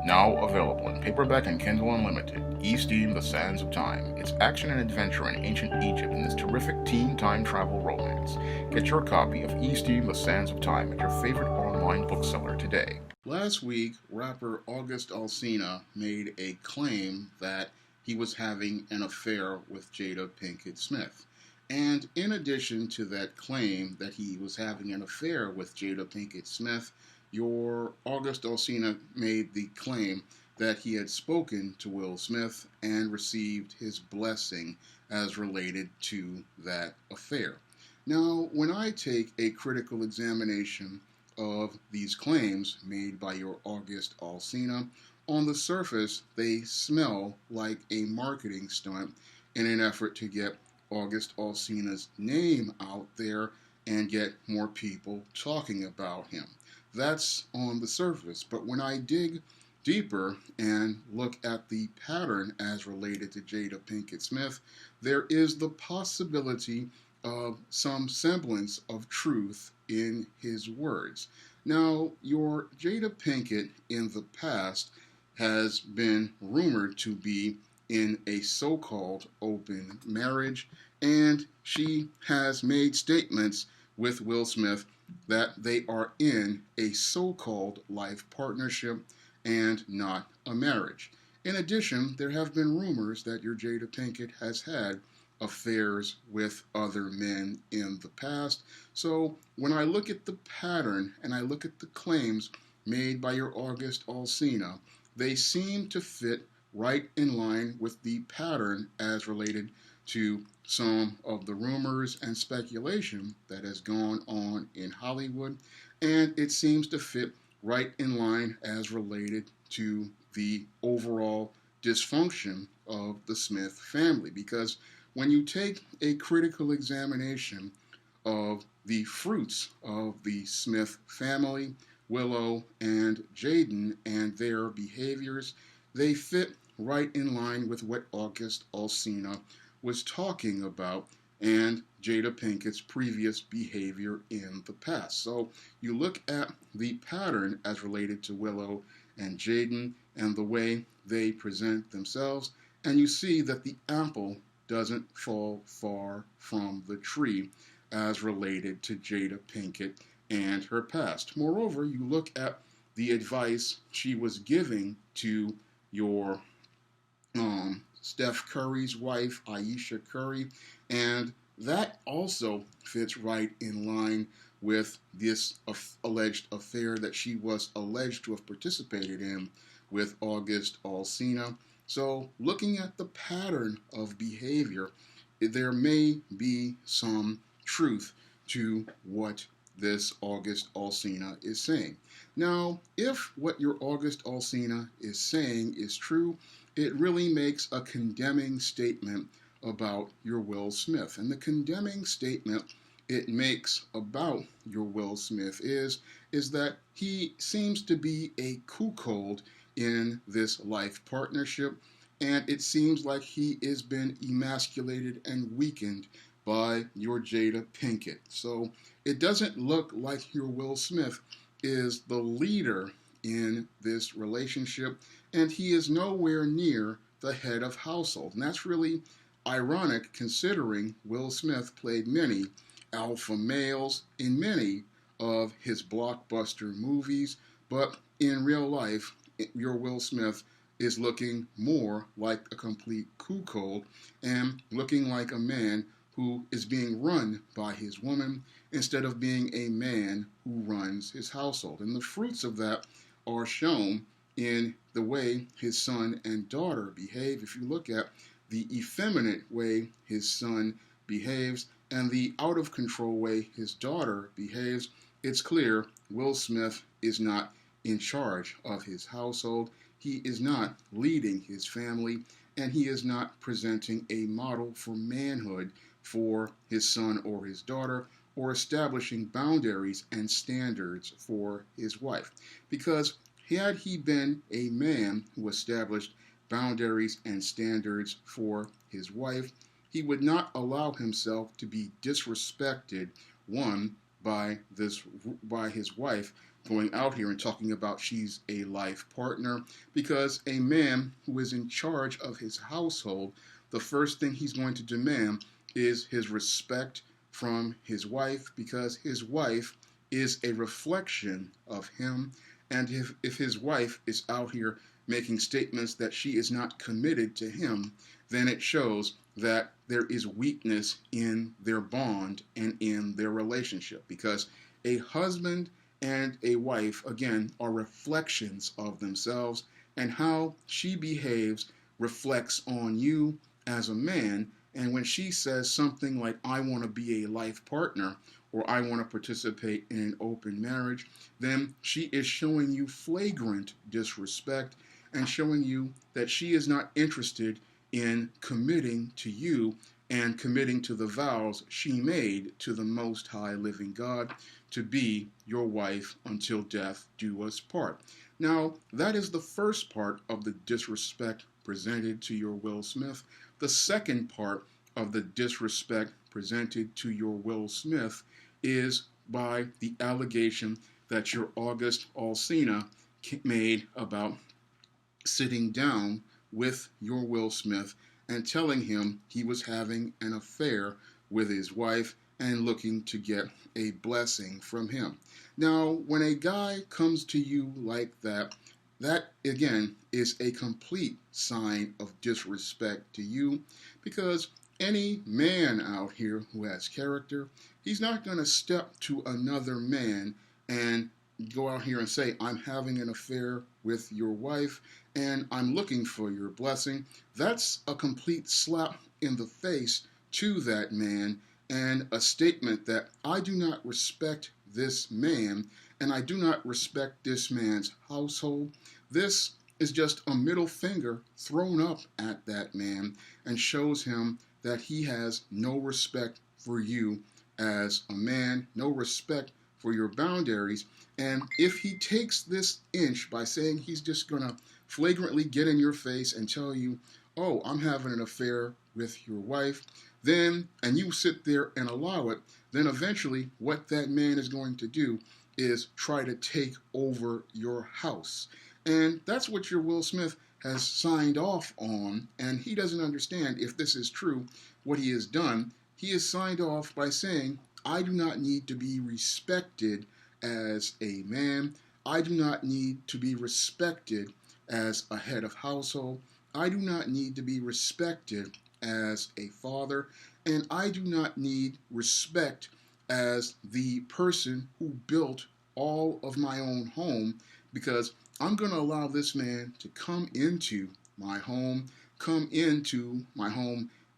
Now available in paperback and Kindle Unlimited, E-Steam: The Sands of Time. It's action and adventure in ancient Egypt in this terrific teen time travel romance. Get your copy of E-Steam: The Sands of Time at your favorite online bookseller today. Last week, rapper August Alsina made a claim that he was having an affair with Jada Pinkett Smith. And in addition to that claim that he was having an affair with Jada Pinkett Smith, your August Alsina made the claim that he had spoken to Will Smith and received his blessing as related to that affair. Now, when I take a critical examination of these claims made by your August Alsina, on the surface they smell like a marketing stunt in an effort to get August Alsina's name out there and get more people talking about him. That's on the surface, but when I dig deeper and look at the pattern as related to Jada Pinkett Smith, there is the possibility of some semblance of truth in his words. Now, your Jada Pinkett in the past has been rumored to be in a so-called open marriage, and she has made statements with Will Smith that they are in a so-called life partnership and not a marriage. In addition, there have been rumors that your Jada Pinkett has had affairs with other men in the past. So when I look at the pattern and I look at the claims made by your August Alsina, they seem to fit right in line with the pattern as related to some of the rumors and speculation that has gone on in Hollywood, and it seems to fit right in line as related to the overall dysfunction of the Smith family. Because when you take a critical examination of the fruits of the Smith family, Willow and Jaden, and their behaviors, they fit right in line with what August Alsina was talking about and Jada Pinkett's previous behavior in the past. So you look at the pattern as related to Willow and Jaden and the way they present themselves, and you see that the apple doesn't fall far from the tree as related to Jada Pinkett and her past. Moreover, you look at the advice she was giving to your Steph Curry's wife, Ayesha Curry, and that also fits right in line with this alleged affair that she was alleged to have participated in with August Alsina. So looking at the pattern of behavior, there may be some truth to what this August Alsina is saying. Now, if what your August Alsina is saying is true, it really makes a condemning statement about your Will Smith. And the condemning statement it makes about your Will Smith is that he seems to be a cuckold in this life partnership, and it seems like he is been emasculated and weakened by your Jada Pinkett. So it doesn't look like your Will Smith is the leader in this relationship, and he is nowhere near the head of household. And that's really ironic considering Will Smith played many alpha males in many of his blockbuster movies, but in real life, your Will Smith is looking more like a complete cuckold and looking like a man who is being run by his woman instead of being a man who runs his household. And the fruits of that are shown in the way his son and daughter behave. If you look at the effeminate way his son behaves and the out of control way his daughter behaves, it's clear Will Smith is not in charge of his household. He is not leading his family, and he is not presenting a model for manhood for his son or his daughter, or establishing boundaries and standards for his wife. Because had he been a man who established boundaries and standards for his wife, he would not allow himself to be disrespected, one, by his wife, going out here and talking about she's a life partner, because a man who is in charge of his household, the first thing he's going to demand is his respect from his wife, because his wife is a reflection of him. And if his wife is out here making statements that she is not committed to him, then it shows that there is weakness in their bond and in their relationship, because a husband and a wife, again, are reflections of themselves, and how she behaves reflects on you as a man. And when she says something like, I want to be a life partner, or I want to participate in an open marriage, then she is showing you flagrant disrespect and showing you that she is not interested in committing to you and committing to the vows she made to the Most High Living God to be your wife until death do us part. Now, that is the first part of the disrespect presented to your Will Smith. The second part of the disrespect presented to your Will Smith is by the allegation that your August Alsina made about sitting down with your Will Smith and telling him he was having an affair with his wife and looking to get a blessing from him. Now, when a guy comes to you like that, that again is a complete sign of disrespect to you, because any man out here who has character, he's not going to step to another man and go out here and say, I'm having an affair with your wife and I'm looking for your blessing. That's a complete slap in the face to that man, and a statement that I do not respect this man and I do not respect this man's household. This is just a middle finger thrown up at that man and shows him that he has no respect for you as a man, no respect for your boundaries. And if he takes this inch by saying he's just going to flagrantly get in your face and tell you, oh, I'm having an affair with your wife, then, and you sit there and allow it, then eventually what that man is going to do is try to take over your house. And that's what your Will Smith has signed off on, and he doesn't understand, if this is true, what he has done. He has signed off by saying, I do not need to be respected as a man. I do not need to be respected as a head of household. I do not need to be respected as a father, and I do not need respect as the person who built all of my own home, because I'm going to allow this man to come into my home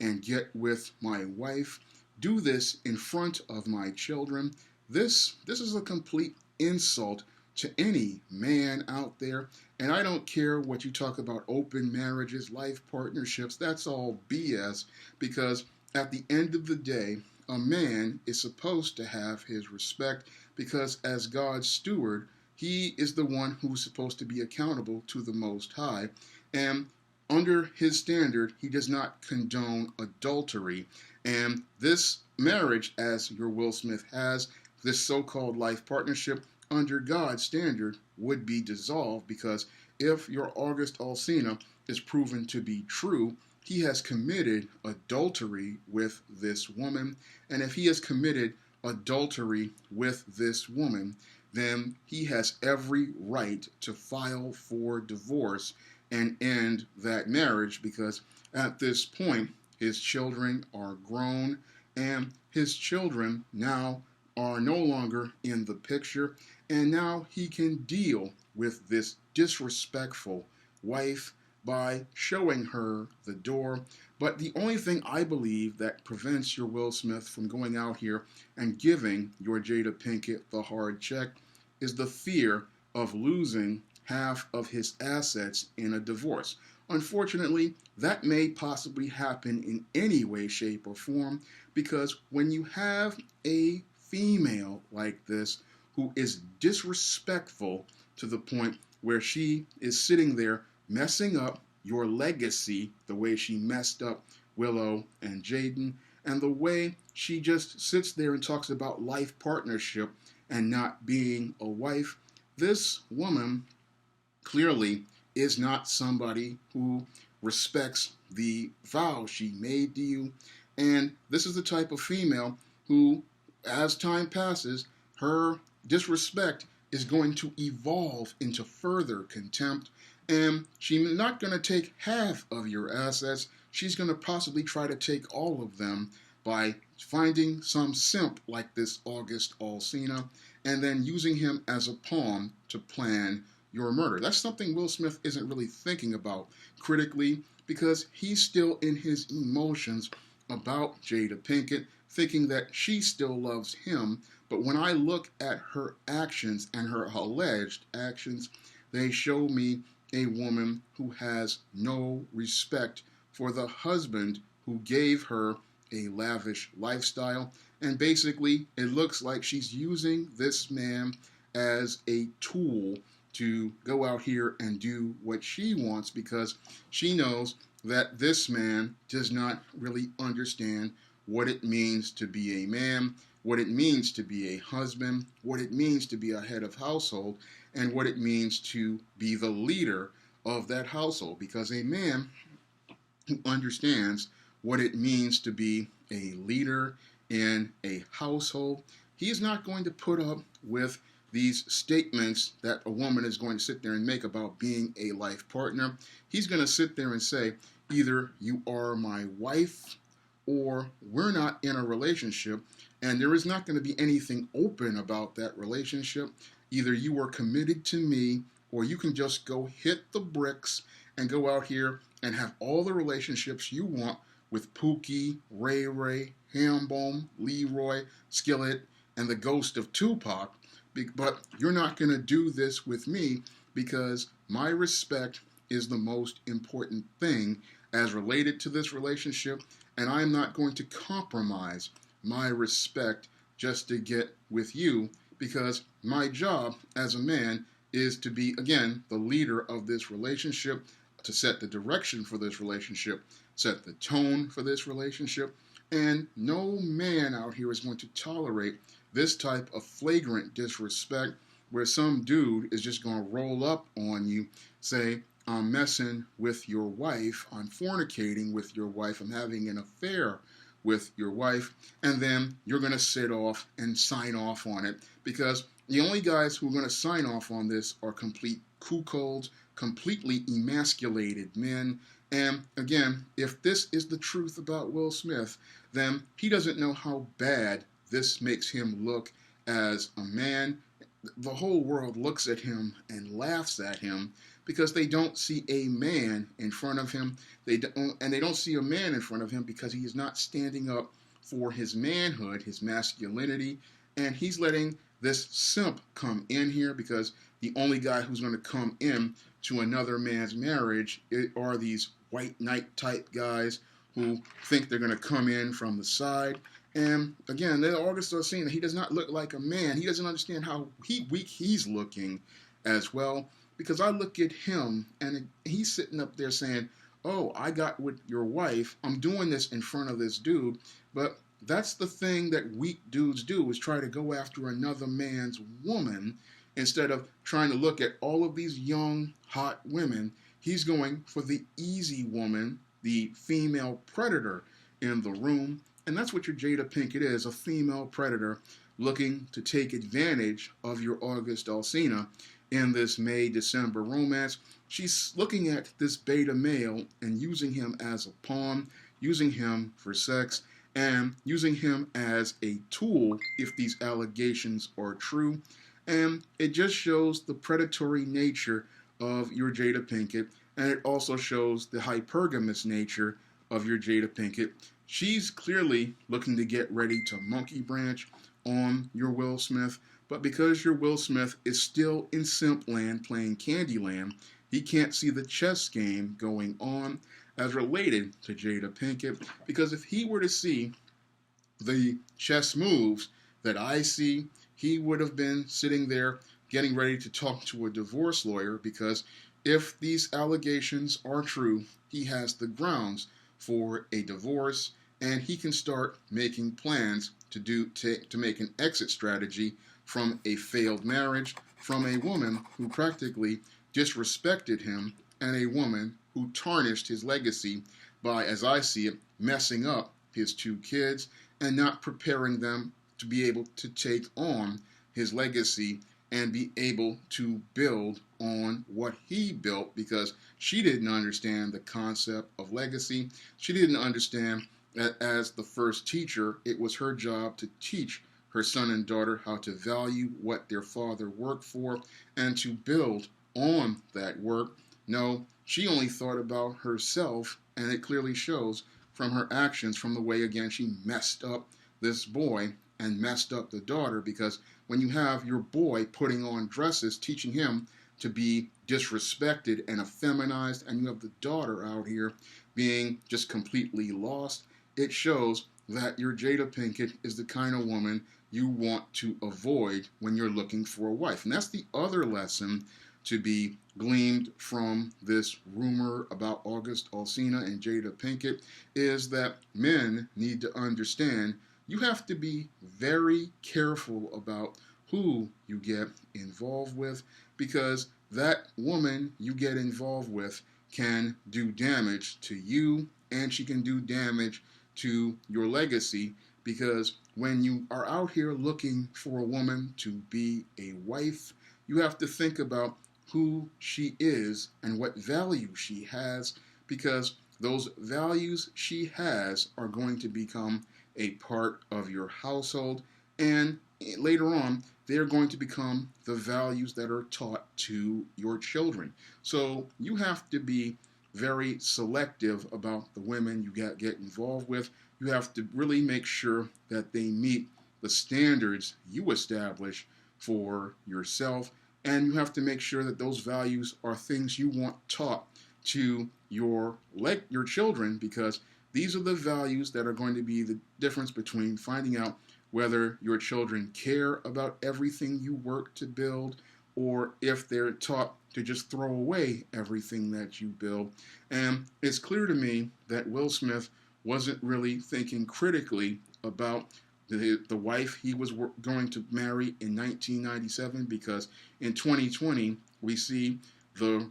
and get with my wife, do this in front of my children. This is a complete insult to any man out there. And I don't care what you talk about open marriages, life partnerships, that's all BS, because at the end of the day, a man is supposed to have his respect, because as God's steward, he is the one who's supposed to be accountable to the Most High. And under his standard, he does not condone adultery. And this marriage, as your Will Smith has, this so-called life partnership, under God's standard, would be dissolved, because if your August Alsina is proven to be true, he has committed adultery with this woman. And if he has committed adultery with this woman, then he has every right to file for divorce and end that marriage, because at this point, his children are grown, and his children now are no longer in the picture, and now he can deal with this disrespectful wife by showing her the door. But the only thing I believe that prevents your Will Smith from going out here and giving your Jada Pinkett the hard check is the fear of losing half of his assets in a divorce. Unfortunately, that may possibly happen in any way, shape, or form, because when you have a female like this who is disrespectful to the point where she is sitting there messing up your legacy, the way she messed up Willow and Jaden, and the way she just sits there and talks about life partnership and not being a wife, this woman clearly is not somebody who respects the vow she made to you. And this is the type of female who, as time passes, her disrespect is going to evolve into further contempt. And she's not going to take half of your assets. She's going to possibly try to take all of them by finding some simp like this August Alsina and then using him as a pawn to plan your murder. That's something Will Smith isn't really thinking about critically because he's still in his emotions about Jada Pinkett, thinking that she still loves him. But when I look at her actions and her alleged actions, they show me a woman who has no respect for the husband who gave her a lavish lifestyle. And basically, it looks like she's using this man as a tool to go out here and do what she wants because she knows that this man does not really understand what it means to be a man, what it means to be a husband, what it means to be a head of household, and what it means to be the leader of that household. Because a man who understands what it means to be a leader in a household, he is not going to put up with these statements that a woman is going to sit there and make about being a life partner. He's going to sit there and say, either you are my wife or we're not in a relationship, and there is not going to be anything open about that relationship. Either you are committed to me or you can just go hit the bricks and go out here and have all the relationships you want with Pookie, Ray Ray, Hambone, Leroy, Skillet, and the ghost of Tupac. But you're not going to do this with me because my respect is the most important thing as related to this relationship, and I'm not going to compromise my respect just to get with you because my job as a man is to be, again, the leader of this relationship, to set the direction for this relationship, set the tone for this relationship, and no man out here is going to tolerate this type of flagrant disrespect where some dude is just going to roll up on you, say, I'm messing with your wife, I'm fornicating with your wife, I'm having an affair with your wife, and then you're going to sit off and sign off on it because the only guys who are going to sign off on this are complete cuckolds, completely emasculated men. And again, if this is the truth about Will Smith, then he doesn't know how bad this makes him look as a man. The whole world looks at him and laughs at him because they don't see a man in front of him. They don't see a man in front of him because he is not standing up for his manhood, his masculinity, and he's letting this simp come in here because the only guy who's going to come in to another man's marriage are these white knight type guys who think they're going to come in from the side. And again, they're all just saying that he does not look like a man. He doesn't understand how weak he's looking as well. Because I look at him and he's sitting up there saying, oh, I got with your wife. I'm doing this in front of this dude. But that's the thing that weak dudes do, is try to go after another man's woman instead of trying to look at all of these young, hot women. He's going for the easy woman, the female predator in the room. And that's what your Jada Pinkett is, a female predator looking to take advantage of your August Alsina in this May-December romance. She's looking at this beta male and using him as a pawn, using him for sex, and using him as a tool if these allegations are true. And it just shows the predatory nature of your Jada Pinkett, and it also shows the hypergamous nature of your Jada Pinkett. She's clearly looking to get ready to monkey branch on your Will Smith, but because your Will Smith is still in simp land playing Candyland, he can't see the chess game going on as related to Jada Pinkett, because if he were to see the chess moves that I see, he would have been sitting there getting ready to talk to a divorce lawyer, because if these allegations are true, he has the grounds for a divorce, and he can start making plans to make an exit strategy from a failed marriage, from a woman who practically disrespected him and a woman who tarnished his legacy by, as I see it, messing up his two kids and not preparing them to be able to take on his legacy and be able to build on what he built, because she didn't understand the concept of legacy. She didn't understand that as the first teacher, it was her job to teach her son and daughter how to value what their father worked for and to build on that work. No, she only thought about herself, and it clearly shows from her actions, from the way, again, she messed up this boy and messed up the daughter, because when you have your boy putting on dresses, teaching him to be disrespected and effeminized, and you have the daughter out here being just completely lost, it shows that your Jada Pinkett is the kind of woman you want to avoid when you're looking for a wife. And that's the other lesson to be gleaned from this rumor about August Alsina and Jada Pinkett, is that men need to understand you have to be very careful about who you get involved with, because that woman you get involved with can do damage to you, and she can do damage to your legacy, because when you are out here looking for a woman to be a wife, you have to think about who she is and what value she has, because those values she has are going to become a part of your household, and later on they're going to become the values that are taught to your children. So you have to be very selective about the women you get involved with. You have to really make sure that they meet the standards you establish for yourself, and you have to make sure that those values are things you want taught to your children, because these are the values that are going to be the difference between finding out whether your children care about everything you work to build, or if they're taught to just throw away everything that you build. And it's clear to me that Will Smith wasn't really thinking critically about the wife he was going to marry in 1997, because in 2020 we see the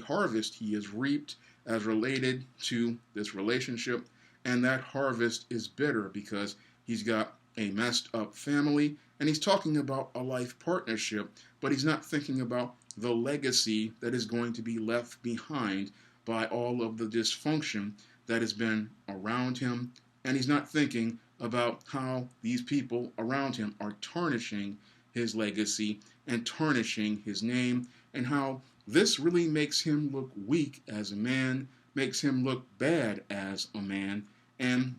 harvest he has reaped as related to this relationship, and that harvest is bitter because he's got a messed up family, and he's talking about a life partnership, but he's not thinking about the legacy that is going to be left behind by all of the dysfunction that has been around him, and he's not thinking about how these people around him are tarnishing his legacy and tarnishing his name, and how this really makes him look weak as a man, makes him look bad as a man. And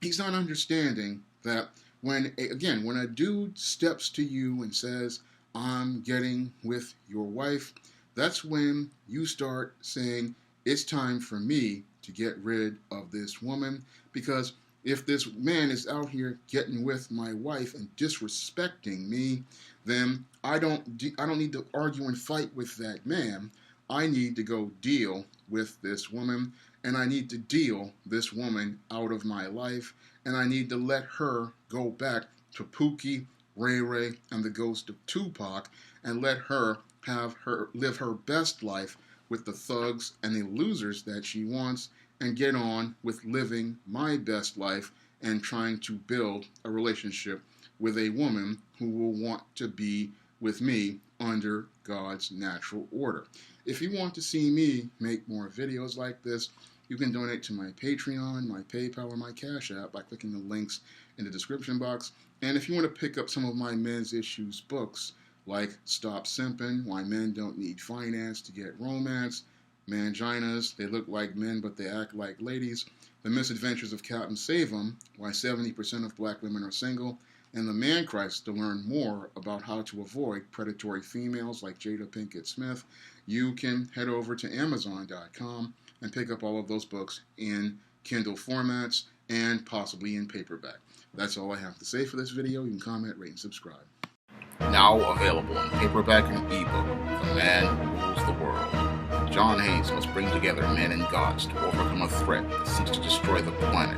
he's not understanding that when a dude steps to you and says, "I'm getting with your wife," that's when you start saying, it's time for me to get rid of this woman, because if this man is out here getting with my wife and disrespecting me, then I don't need to argue and fight with that man. I need to go deal with this woman, and I need to deal this woman out of my life, and I need to let her go back to Pookie, Ray Ray, and the ghost of Tupac, and let her live her best life with the thugs and the losers that she wants, and get on with living my best life and trying to build a relationship with a woman who will want to be with me under God's natural order. If you want to see me make more videos like this, you can donate to my Patreon, my PayPal, or my Cash App by clicking the links in the description box. And if you want to pick up some of my men's issues books, like Stop Simping, Why Men Don't Need Finance to Get Romance, Manginas, They Look Like Men But They Act Like Ladies, The Misadventures of Captain Save-'em, Why 70% of Black Women Are Single, and The Man Crisis, to learn more about how to avoid predatory females like Jada Pinkett Smith, you can head over to Amazon.com and pick up all of those books in Kindle formats and possibly in paperback. That's all I have to say for this video. You can comment, rate, and subscribe. Now available in paperback and ebook, The Man Who Rules the World. John Hayes must bring together men and gods to overcome a threat that seeks to destroy the planet.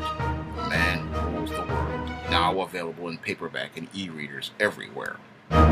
The Man Who Rules the World. Now available in paperback and e-readers everywhere.